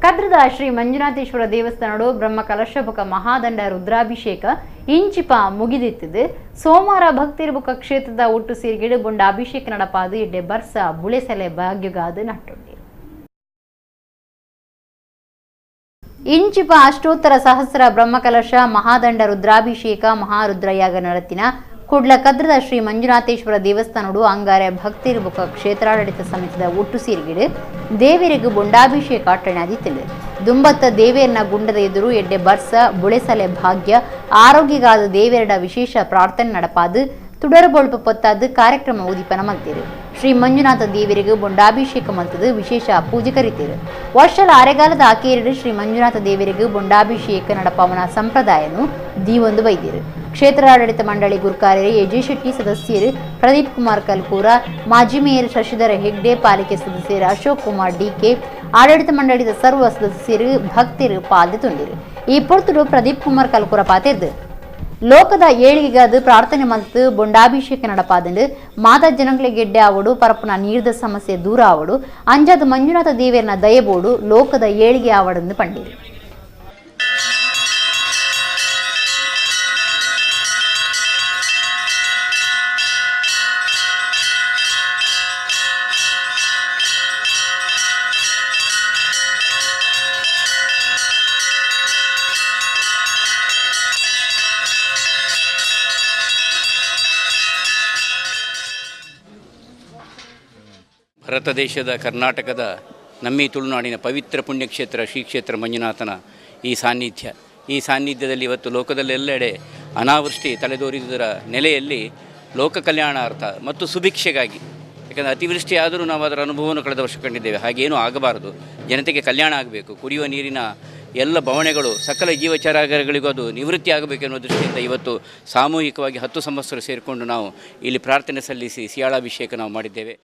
ಕದ್ರದ ಶ್ರೀ ಮಂಜುನಾಥೇಶ್ವರ ದೇವಸ್ಥಾನಡು ಬ್ರಹ್ಮ ಕಲಶಬುಕ ಮಹಾದಂಡ ರುದ್ರಾಭಿಷೇಕ ಇಂಚಿಪ ಮುಗಿದಿತ್ತಿದ್ದು ಸೋಮವಾರ ಭಕ್ತಿರ್ಬುಕ ಕ್ಷೇತ್ರದ ಒಟ್ಟು ಸೇರಿಗಿಡು ಬೊಂಡ ಅಭಿಷೇಕ ನಡಪಾದು ಎಡ್ಡೆ ಬರ್ಸ ಬುಳೆಸಲೆ ಭಾಗ್ಯಗಾದು ನಟ್ಟುಂಡಿ ಇಂಚಿಪ ಅಷ್ಟೋತ್ತರ ಸಹಸ್ರ ಬ್ರಹ್ಮಕಲಶ ಮಹಾದಂಡ ರುದ್ರಾಭಿಷೇಕ ಮಹಾರುದ್ರಯಾಗ ನಡತಿನ ಕುಡ್ಲ ಕದ್ರದ ಶ್ರೀ ಮಂಜುನಾಥೇಶ್ವರ ದೇವಸ್ಥಾನಡು ಅಂಗಾರೆ ಭಕ್ತಿರ್ಬುಕ ಕ್ಷೇತ್ರಾಡಳಿತ ಸಮಿತಿದ ಒಟ್ಟು ಸೇರಿಗಿಡು ದೇವರಿಗೂ ಬೊಂಡಾಭಿಷೇಕ ಆಟಣಾದಿತ್ತಿಲ್ಲ ದುಂಬತ್ತ ದೇವೇರ್ನ ಗುಂಡದ ಎದುರು ಎಡ್ಡೆ ಬರ್ಸ ಬುಳೆಸಲೆ ಭಾಗ್ಯ ಆರೋಗ್ಯಗಾದ ದೇವೇರಡ ವಿಶೇಷ ಪ್ರಾರ್ಥನೆ ನಡಪಾದು ತುಡರಬೊಳ್ಪು ಪೊತ್ತಾದು ಕಾರ್ಯಕ್ರಮ ಉದೀಪನ ಮಲ್ತೀರು ಶ್ರೀ ಮಂಜುನಾಥ ದೇವರಿಗೂ ಬೊಂಡಾಭಿಷೇಕ ಮಲ್ತದು ವಿಶೇಷ ಪೂಜೆ ಕರೀತೀರು ವರ್ಷಲ ಅರೆಗಾಲದ ಆಕೇರಿಡು ಶ್ರೀ ಮಂಜುನಾಥ ದೇವರಿಗೂ ಬೊಂಡಾಭಿಷೇಕ ನಡಪಾವನ ಸಂಪ್ರದಾಯನು ದೀವೊಂದು ಬೈದಿರು ಕ್ಷೇತ್ರಾಡಳಿತ ಮಂಡಳಿ ಗುರುಕಾರ್ಯರು ಎಜೆ ಶೆಟ್ಟಿ ಸದಸ್ಯರು ಪ್ರದೀಪ್ ಕುಮಾರ್ ಕಲ್ಕೂರ ಮಾಜಿ ಮೇಯರ್ ಶಶಿಧರ ಹೆಗ್ಡೆ ಪಾಲಿಕೆ ಸದಸ್ಯರು ಅಶೋಕ್ ಕುಮಾರ್ ಡಿಕೆ ಆಡಳಿತ ಮಂಡಳಿದ ಸರ್ವ ಸದಸ್ಯರು ಭಕ್ತರು ಪಾಲ್ದೆ ತುಂಡಿರು ಈ ಪೊರ್ತುಡು ಪ್ರದೀಪ್ ಕುಮಾರ್ ಕಲ್ಕೂರ ಪಾತೆರ್ದು ಲೋಕದ ಏಳಿಗೆಗಾದ ಪ್ರಾರ್ಥನೆ ಮತ್ತು ಬೊಂಡಾಭಿಷೇಕ ನಡಪಾದಂಡು ಮಾತಾ ಜನಗಳಿಗೆ ಗೆಡ್ಡೆ ಆವಡು ಪರಪನ ನೀರ್ದ ಸಮಸ್ಯೆ ದೂರ ಆವಡು ಅಂಜಾದ ಮಂಜುನಾಥ ದೇವೇರನ ದಯಬೋಡು ಲೋಕದ ಏಳಿಗೆ ಆವಡೆಂದು ಪಂಡಿರು ಭಾರತ ದೇಶದ ಕರ್ನಾಟಕದ ನಮ್ಮಿ ತುಳುನಾಡಿನ ಪವಿತ್ರ ಪುಣ್ಯಕ್ಷೇತ್ರ ಶ್ರೀ ಕ್ಷೇತ್ರ ಮಂಜುನಾಥನ ಈ ಸಾನ್ನಿಧ್ಯದಲ್ಲಿ ಇವತ್ತು ಲೋಕದಲ್ಲೆಲ್ಲೆಡೆ ಅನಾವೃಷ್ಟಿ ತಲೆದೋರಿದುದರ ನೆಲೆಯಲ್ಲಿ ಲೋಕ ಕಲ್ಯಾಣಾರ್ಥ ಮತ್ತು ಸುಭಿಕ್ಷೆಗಾಗಿ, ಯಾಕಂದರೆ ಅತಿವೃಷ್ಟಿ ಆದರೂ ನಾವು ಅದರ ಅನುಭವವನ್ನು ಕಳೆದ ವರ್ಷ ಕಂಡಿದ್ದೇವೆ, ಹಾಗೇನೂ ಆಗಬಾರದು. ಜನತೆಗೆ ಕಲ್ಯಾಣ ಆಗಬೇಕು, ಕುಡಿಯುವ ನೀರಿನ ಎಲ್ಲ ಬವಣೆಗಳು ಸಕಲ ಜೀವಚರಾಗರಗಳಿಗೂ ಅದು ನಿವೃತ್ತಿ ಆಗಬೇಕೆನ್ನುವ ದೃಷ್ಟಿಯಿಂದ ಇವತ್ತು ಸಾಮೂಹಿಕವಾಗಿ 10 ಸಂವತ್ಸರ ಸೇರಿಕೊಂಡು ನಾವು ಇಲ್ಲಿ ಪ್ರಾರ್ಥನೆ ಸಲ್ಲಿಸಿ ಸಿಯಾಳಾಭಿಷೇಕ ನಾವು ಮಾಡಿದ್ದೇವೆ.